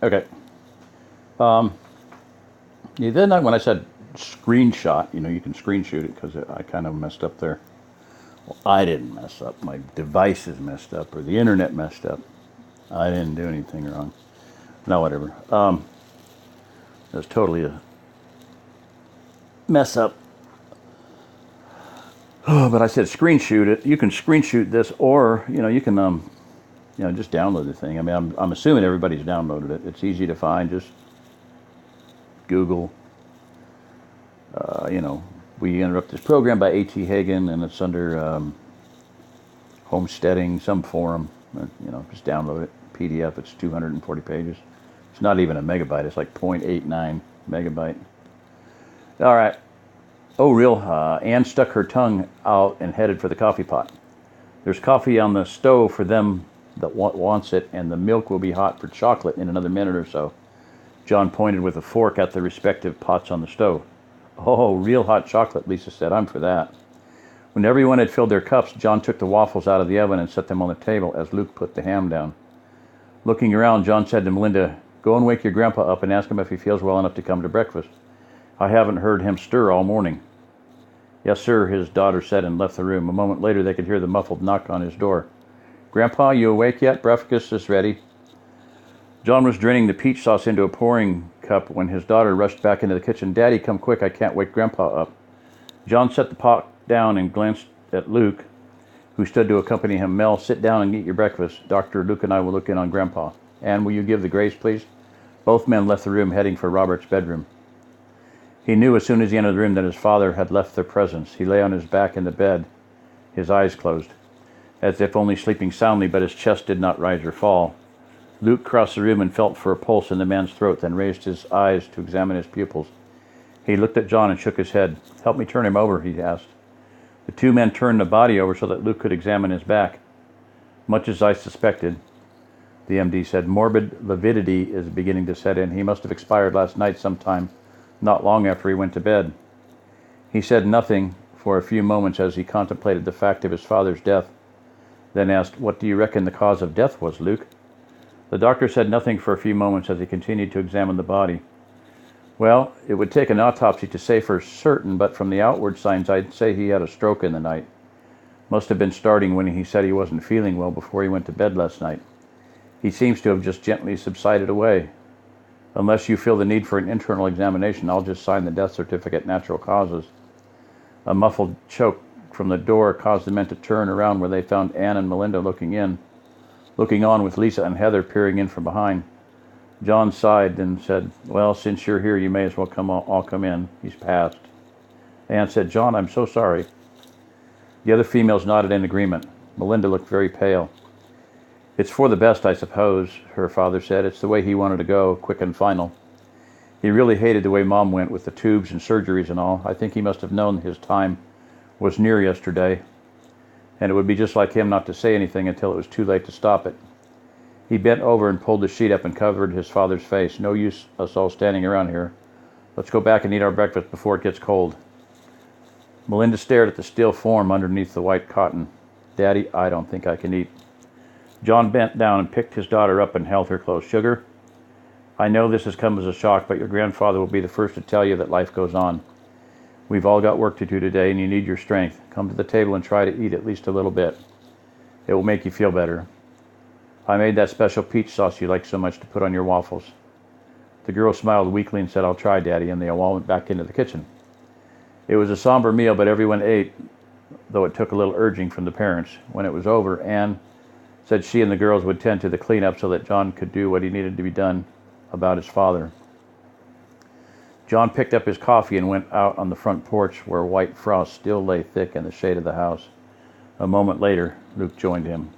Okay. Yeah, then when I said screenshot, you can screenshot it because I kind of messed up there. Well, I didn't mess up. My device is messed up, or the internet messed up. I didn't do anything wrong. No, whatever. It was totally a mess up. Oh, but I said screenshot it. You can screenshot this, or you can just download the thing. I mean, I'm assuming everybody's downloaded it. It's easy to find. Just Google. We interrupt this program by A.T. Hagan, and it's under homesteading, some forum. Just download it. PDF. It's 240 pages. It's not even a megabyte. It's like 0.89 megabyte. All right. Oh, real. Anne stuck her tongue out and headed for the coffee pot. There's coffee on the stove for them that wants it, and the milk will be hot for chocolate in another minute or so. John pointed with a fork at the respective pots on the stove. Oh, real hot chocolate, Lisa said. I'm for that. When everyone had filled their cups, John took the waffles out of the oven and set them on the table as Luke put the ham down. Looking around, John said to Melinda, "Go and wake your grandpa up and ask him if he feels well enough to come to breakfast. I haven't heard him stir all morning." "Yes, sir," his daughter said and left the room. A moment later, they could hear the muffled knock on his door. "Grandpa, you awake yet? Breakfast is ready." John was draining the peach sauce into a pouring cup when his daughter rushed back into the kitchen. "Daddy, come quick, I can't wake Grandpa up." John set the pot down and glanced at Luke, who stood to accompany him. "Mel, sit down and eat your breakfast. Dr. Luke and I will look in on Grandpa. Anne, will you give the grace, please?" Both men left the room, heading for Robert's bedroom. He knew as soon as he entered the room that his father had left their presence. He lay on his back in the bed, his eyes closed, as if only sleeping soundly, but his chest did not rise or fall. Luke crossed the room and felt for a pulse in the man's throat, then raised his eyes to examine his pupils. He looked at John and shook his head. "Help me turn him over," he asked. The two men turned the body over so that Luke could examine his back. "Much as I suspected," the MD said. "Morbid lividity is beginning to set in. He must have expired last night sometime, not long after he went to bed." He said nothing for a few moments as he contemplated the fact of his father's death, then asked, "What do you reckon the cause of death was, Luke?" The doctor said nothing for a few moments as he continued to examine the body. "Well, it would take an autopsy to say for certain, but from the outward signs, I'd say he had a stroke in the night. Must have been starting when he said he wasn't feeling well before he went to bed last night. He seems to have just gently subsided away. Unless you feel the need for an internal examination, I'll just sign the death certificate, natural causes." A muffled choke from the door caused the men to turn around, where they found Anne and Melinda looking on with Lisa and Heather peering in from behind. John sighed and said, "Well, since you're here, you may as well all come in. He's passed." Anne said, "John, I'm so sorry." The other females nodded in agreement. Melinda looked very pale. "It's for the best, I suppose," her father said. "It's the way he wanted to go, quick and final. He really hated the way Mom went with the tubes and surgeries and all. I think he must have known his time was near yesterday, and it would be just like him not to say anything until it was too late to stop it." He bent over and pulled the sheet up and covered his father's face. "No use us all standing around here. Let's go back and eat our breakfast before it gets cold." Melinda stared at the still form underneath the white cotton. "Daddy, I don't think I can eat." John bent down and picked his daughter up and held her close. "Sugar, I know this has come as a shock, but your grandfather will be the first to tell you that life goes on. We've all got work to do today, and you need your strength. Come to the table and try to eat at least a little bit. It will make you feel better. I made that special peach sauce you like so much to put on your waffles." The girl smiled weakly and said, "I'll try, Daddy," and they all went back into the kitchen. It was a somber meal, but everyone ate, though it took a little urging from the parents. When it was over, Anne said she and the girls would tend to the cleanup so that John could do what he needed to be done about his father. John picked up his coffee and went out on the front porch, where white frost still lay thick in the shade of the house. A moment later, Luke joined him.